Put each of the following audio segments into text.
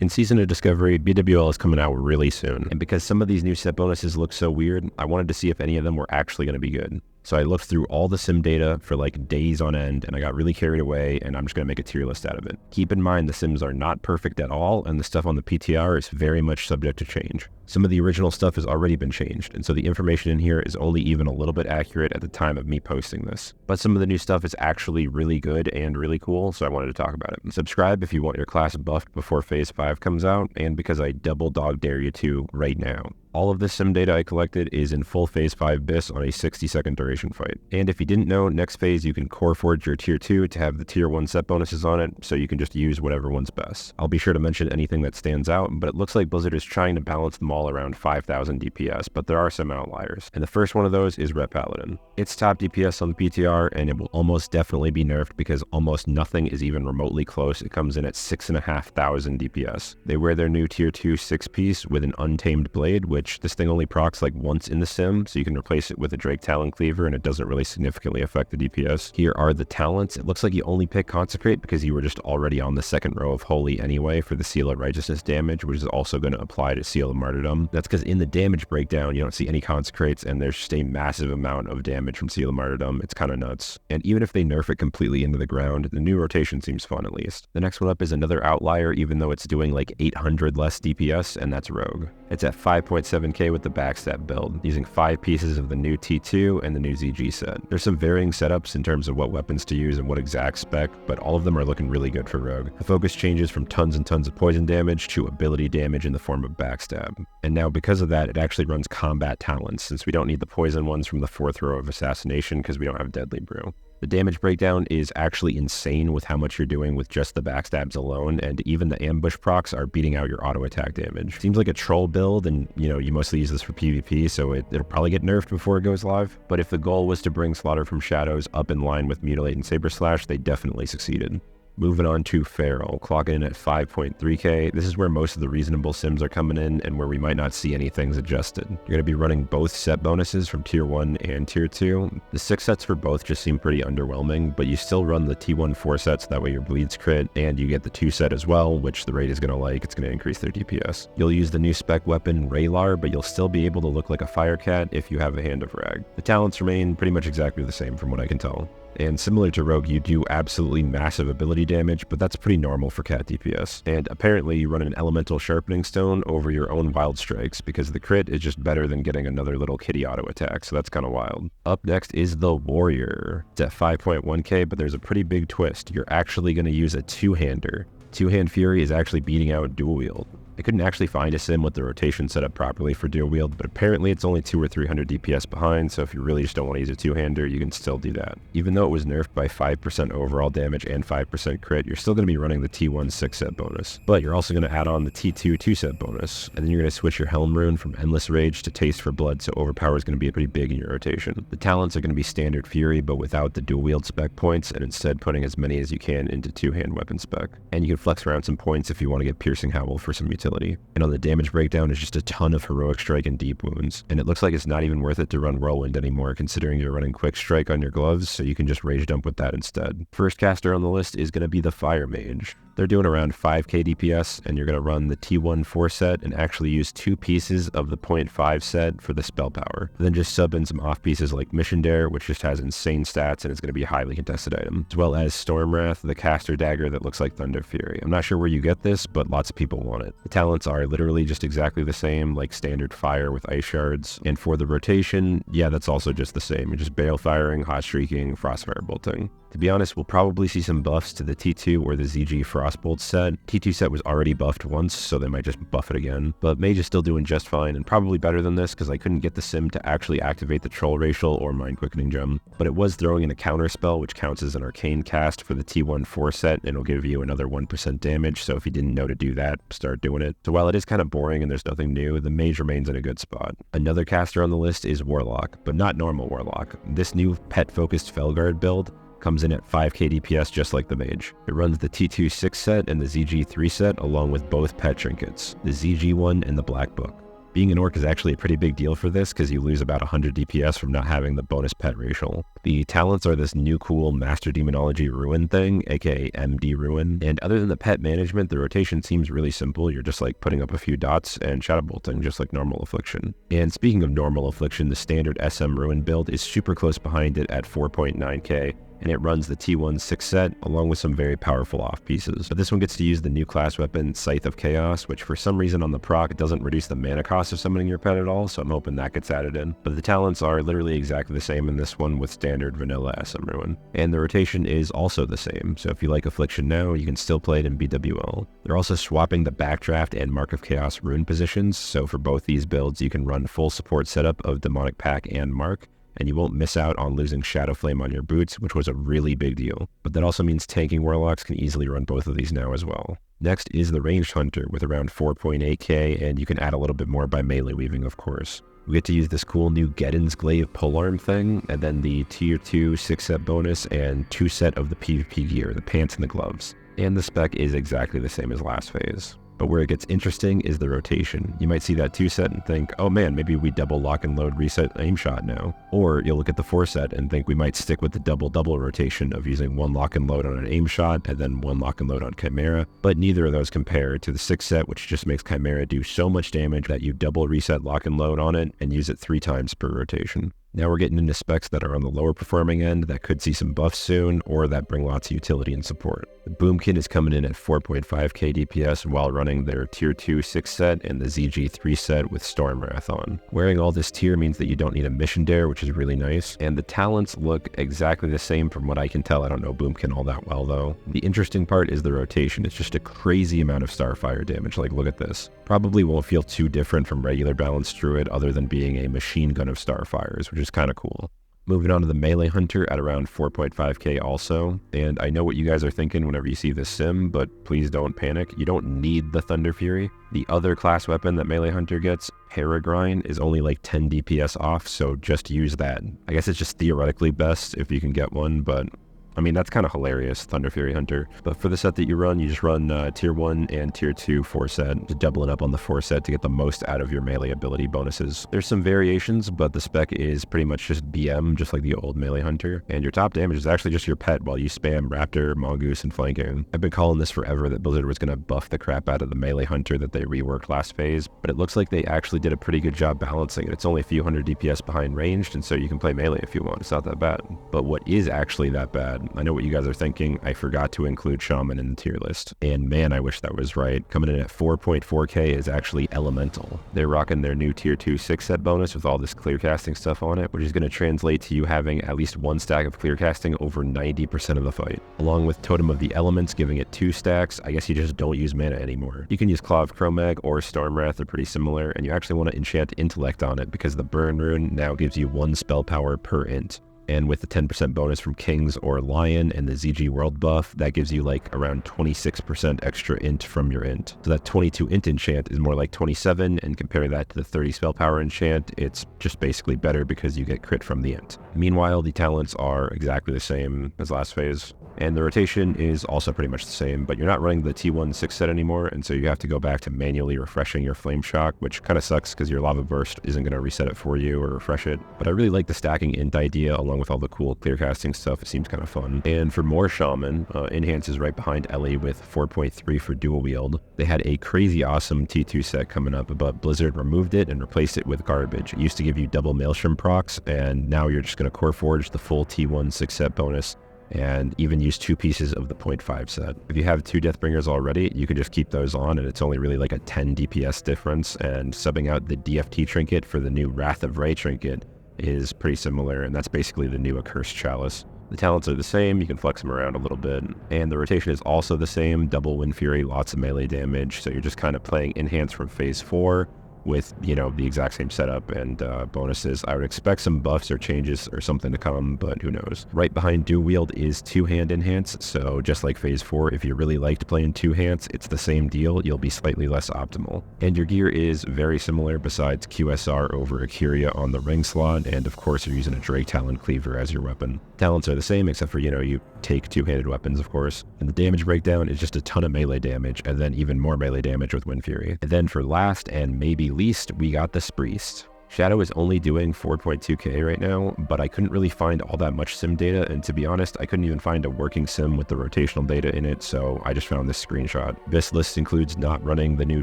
In Season of Discovery, BWL is coming out really soon, and because some of these new set bonuses look so weird, I wanted to see if any of them were actually going to be good. So I looked through all the sim data for like days on end, and I got really carried away, and I'm just going to make a tier list out of it. Keep in mind the sims are not perfect at all, and the stuff on the PTR is very much subject to change. Some of the original stuff has already been changed, and so the information in here is only even a little bit accurate at the time of me posting this. But some of the new stuff is actually really good and really cool, so I wanted to talk about it. Subscribe if you want your class buffed before Phase 5 comes out, and because I double dog dare you to right now. All of this sim data I collected is in full Phase 5 BIS on a 60-second duration fight. And if you didn't know, next phase you can coreforge your Tier 2 to have the Tier 1 set bonuses on it, so you can just use whatever one's best. I'll be sure to mention anything that stands out, but it looks like Blizzard is trying to balance them all around 5,000 DPS, but there are some outliers. And the first one of those is Ret Paladin. It's top DPS on the PTR, and it will almost definitely be nerfed because almost nothing is even remotely close. It comes in at 6,500 DPS. They wear their new Tier 2 6-piece with an untamed blade, which this thing only procs like once in the sim, so you can replace it with a Drake Talon Cleaver and it doesn't really significantly affect the DPS. Here are the talents. It looks like you only pick Consecrate because you were just already on the second row of Holy anyway for the Seal of Righteousness damage, which is also going to apply to Seal of Martyrdom. That's because in the damage breakdown, you don't see any Consecrates, and there's just a massive amount of damage from Seal of Martyrdom. It's kind of nuts. And even if they nerf it completely into the ground, the new rotation seems fun at least. The next one up is another outlier, even though it's doing like 800 less DPS, and that's Rogue. It's at 5.7k with the backstab build, using 5 pieces of the new T2 and the new ZG set. There's some varying setups in terms of what weapons to use and what exact spec, but all of them are looking really good for Rogue. The focus changes from tons and tons of poison damage to ability damage in the form of backstab. And now because of that, it actually runs combat talents, since we don't need the poison ones from the 4th row of Assassination because we don't have Deadly Brew. The damage breakdown is actually insane with how much you're doing with just the backstabs alone, and even the ambush procs are beating out your auto attack damage. Seems like a troll build, and you mostly use this for PvP, so it'll probably get nerfed before it goes live. But if the goal was to bring Slaughter from Shadows up in line with Mutilate and Saber Slash, they definitely succeeded. Moving on to Feral, clocking in at 5.3k. This is where most of the reasonable sims are coming in and where we might not see any things adjusted. You're going to be running both set bonuses from Tier 1 and Tier 2. The 6 sets for both just seem pretty underwhelming, but you still run the T1 4 sets, that way your bleeds crit, and you get the 2 set as well, which the raid is going to like. It's going to increase their DPS. You'll use the new spec weapon, Raylar, but you'll still be able to look like a Firecat if you have a Hand of Rag. The talents remain pretty much exactly the same from what I can tell. And similar to Rogue, you do absolutely massive ability damage, but that's pretty normal for cat DPS. And apparently you run an Elemental Sharpening Stone over your own Wild Strikes, because the crit is just better than getting another little kitty auto attack, so that's kind of wild. Up next is the Warrior. It's at 5.1k, but there's a pretty big twist. You're actually going to use a two-hander. Two-hand Fury is actually beating out Dual Wield. I couldn't actually find a sim with the rotation set up properly for dual wield, but apparently it's only 200 or 300 DPS behind, so if you really just don't want to use a two-hander, you can still do that. Even though it was nerfed by 5% overall damage and 5% crit, you're still going to be running the T1 6-set bonus. But you're also going to add on the T2 2-set bonus, and then you're going to switch your Helm Rune from Endless Rage to Taste for Blood, so Overpower is going to be pretty big in your rotation. The talents are going to be Standard Fury, but without the dual wield spec points, and instead putting as many as you can into two-hand weapon spec. And you can flex around some points if you want to get Piercing Howl for some utility. And on the damage breakdown is just a ton of Heroic Strike and Deep Wounds, and it looks like it's not even worth it to run Whirlwind anymore considering you're running Quick Strike on your gloves, so you can just Rage Dump with that instead. First caster on the list is going to be the Fire Mage. They're doing around 5k DPS, and you're going to run the T1 4 set and actually use 2 pieces of the 0.5 set for the spell power. Then just sub in some off pieces like Mission Dare, which just has insane stats and it's going to be a highly contested item, as well as Storm Wrath, the caster dagger that looks like Thunder Fury. I'm not sure where you get this, but lots of people want it. The talents are literally just exactly the same, like standard fire with ice shards. And for the rotation, yeah, that's also just the same. You're just Bale Firing, Hot Streaking, Frostfire Bolting. To be honest, we'll probably see some buffs to the T2 or the ZG Frostbolt set. T2 set was already buffed once, so they might just buff it again. But Mage is still doing just fine, and probably better than this because I couldn't get the sim to actually activate the Troll Racial or Mind Quickening Gem. But it was throwing in a counter spell, which counts as an arcane cast for the T1 4 set, and it'll give you another 1% damage, so if you didn't know to do that, start doing it. So while it is kind of boring and there's nothing new, the Mage remains in a good spot. Another caster on the list is Warlock, but not normal Warlock. This new pet-focused Felguard build comes in at 5k DPS just like the Mage. It runs the T2 6 set and the ZG 3 set along with both pet trinkets, the ZG 1 and the Black Book. Being an orc is actually a pretty big deal for this because you lose about 100 DPS from not having the bonus pet racial. The talents are this new cool Master Demonology Ruin thing, aka MD Ruin, and other than the pet management, the rotation seems really simple. You're just like putting up a few dots and shadow bolting just like normal Affliction. And speaking of normal Affliction, the standard SM Ruin build is super close behind it at 4.9k. And it runs the T1 6 set along with some very powerful off pieces. But this one gets to use the new class weapon, Scythe of Chaos, which for some reason on the proc doesn't reduce the mana cost of summoning your pet at all, so I'm hoping that gets added in. But the talents are literally exactly the same in this one with standard vanilla SM Ruin. And the rotation is also the same, so if you like Affliction now, you can still play it in BWL. They're also swapping the Backdraft and Mark of Chaos rune positions, so for both these builds you can run full support setup of Demonic Pack and Mark, and you won't miss out on losing Shadow Flame on your boots, which was a really big deal. But that also means tanking Warlocks can easily run both of these now as well. Next is the Ranged Hunter with around 4.8k, and you can add a little bit more by melee weaving, of course. We get to use this cool new Geddon's Glaive polearm thing, and then the tier 2 6 set bonus and 2 set of the PvP gear, the pants and the gloves. And the spec is exactly the same as last phase. But where it gets interesting is the rotation. You might see that 2 set and think, oh man, maybe we double lock and load reset aim shot now. Or you'll look at the 4 set and think we might stick with the double rotation of using 1 lock and load on an aim shot and then 1 lock and load on Chimera. But neither of those compare to the 6 set, which just makes Chimera do so much damage that you double reset lock and load on it and use it 3 times per rotation. Now we're getting into specs that are on the lower performing end that could see some buffs soon or that bring lots of utility and support. The Boomkin is coming in at 4.5k DPS while running their tier 2 6 set and the ZG 3 set with Stormwrath on. Wearing all this tier means that you don't need a mission dare, which is really nice, and the talents look exactly the same from what I can tell. I don't know Boomkin all that well though. The interesting part is the rotation. It's just a crazy amount of Starfire damage. Like, look at this. Probably won't feel too different from regular balanced Druid other than being a machine gun of Starfires, which is kind of cool. Moving on to the Melee Hunter at around 4.5k also, and I know what you guys are thinking whenever you see this sim, but please don't panic. You don't need the Thunder Fury. The other class weapon that Melee Hunter gets, Peregrine, is only like 10 DPS off, so just use that. I guess it's just theoretically best if you can get one, but I mean, that's kind of hilarious, Thunder Fury Hunter. But for the set that you just run tier 1 and tier 2 4 set, just double it up on the 4 set to get the most out of your melee ability bonuses. There's some variations, but the spec is pretty much just BM, just like the old Melee Hunter. And your top damage is actually just your pet while you spam Raptor, Mongoose, and Flanking. I've been calling this forever that Blizzard was going to buff the crap out of the Melee Hunter that they reworked last phase, but it looks like they actually did a pretty good job balancing it. It's only a few hundred DPS behind ranged, and so you can play melee if you want. It's not that bad. But what is actually that bad, I know what you guys are thinking, I forgot to include Shaman in the tier list. And man, I wish that was right. Coming in at 4.4k is actually Elemental. They're rocking their new tier 2 6 set bonus with all this clear casting stuff on it, which is going to translate to you having at least 1 stack of clear casting over 90% of the fight. Along with Totem of the Elements giving it 2 stacks, I guess you just don't use mana anymore. You can use Claw of Cro-Mag or Stormwrath, they're pretty similar, and you actually want to enchant Intellect on it because the Burn rune now gives you 1 spell power per int. And with the 10% bonus from Kings or Lion and the ZG World buff, that gives you like around 26% extra int from your int. So that 22 int enchant is more like 27, and compare that to the 30 spell power enchant, it's just basically better because you get crit from the int. Meanwhile, the talents are exactly the same as last phase, and the rotation is also pretty much the same, but you're not running the T1 6 set anymore, and so you have to go back to manually refreshing your Flame Shock, which kind of sucks because your Lava Burst isn't going to reset it for you or refresh it. But I really like the stacking int idea along with all the cool clear casting stuff. It seems kind of fun. And for more Shaman, Enhance is right behind Ellie with 4.3 for dual wield. They had a crazy awesome T2 set coming up, but Blizzard removed it and replaced it with garbage. It used to give you double Maelstrom procs, and now you're just going to coreforge the full T1 6 set bonus and even use 2 pieces of the 0.5 set. If you have 2 Deathbringers already, you can just keep those on, and it's only really like a 10 DPS difference, and subbing out the DFT trinket for the new Wrath of Ray trinket is pretty similar, and that's basically the new Accursed Chalice. The talents are the same, you can flex them around a little bit, and the rotation is also the same, double Wind Fury, lots of melee damage, so you're just kind of playing Enhance from phase 4 with, you know, the exact same setup and bonuses. I would expect some buffs or changes or something to come, but who knows. Right behind Dual Wield is 2-hand Enhance, so just like phase 4, if you really liked playing 2 hands, it's the same deal, you'll be slightly less optimal. And your gear is very similar besides QSR over Akuria on the ring slot, and of course you're using a Drake Talon Cleaver as your weapon. Talents are the same except for, you know, you take 2-handed weapons, of course, and the damage breakdown is just a ton of melee damage and then even more melee damage with Wind Fury. And then for last and maybe least, we got the Spriest. Shadow is only doing 4.2k right now, but I couldn't really find all that much sim data, and to be honest, I couldn't even find a working sim with the rotational data in it, so I just found this screenshot. This list includes not running the new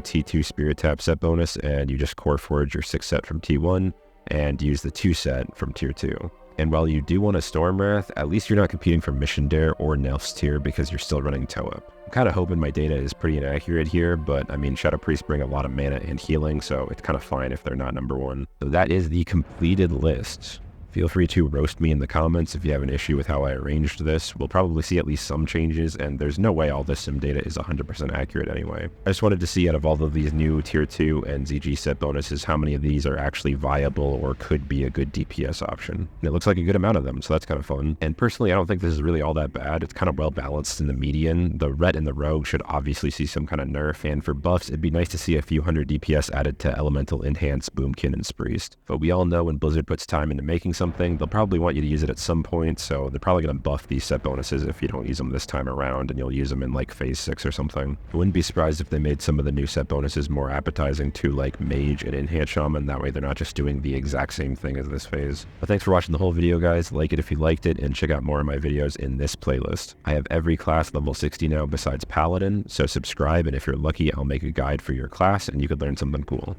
T2 Spirit Tap set bonus, and you just coreforge your 6 set from T1, and use the 2 set from Tier 2. And while you do want a Storm Wrath, at least you're not competing for Mission Dare or Nelf's Tier because you're still running Toe Up. I'm kind of hoping my data is pretty inaccurate here, but I mean, Shadow Priests bring a lot of mana and healing, so it's kind of fine if they're not number 1. So that is the completed list. Feel free to roast me in the comments if you have an issue with how I arranged this. We'll probably see at least some changes, and there's no way all this sim data is 100% accurate anyway. I just wanted to see out of all of these new Tier 2 and ZG set bonuses, how many of these are actually viable or could be a good DPS option. And it looks like a good amount of them, so that's kind of fun. And personally, I don't think this is really all that bad. It's kind of well balanced in the median. The Ret and the Rogue should obviously see some kind of nerf, and for buffs, it'd be nice to see a few hundred DPS added to Elemental, Enhance, Boomkin, and Spriest. But we all know when Blizzard puts time into making something, they'll probably want you to use it at some point, so they're probably going to buff these set bonuses if you don't use them this time around, and you'll use them in like phase 6 or something. I wouldn't be surprised if they made some of the new set bonuses more appetizing to like Mage and Enhance Shaman, that way they're not just doing the exact same thing as this phase. But thanks for watching the whole video, guys. Like it if you liked it, and check out more of my videos in this playlist. I have every class level 60 now besides Paladin, so subscribe, and if you're lucky, I'll make a guide for your class and you could learn something cool.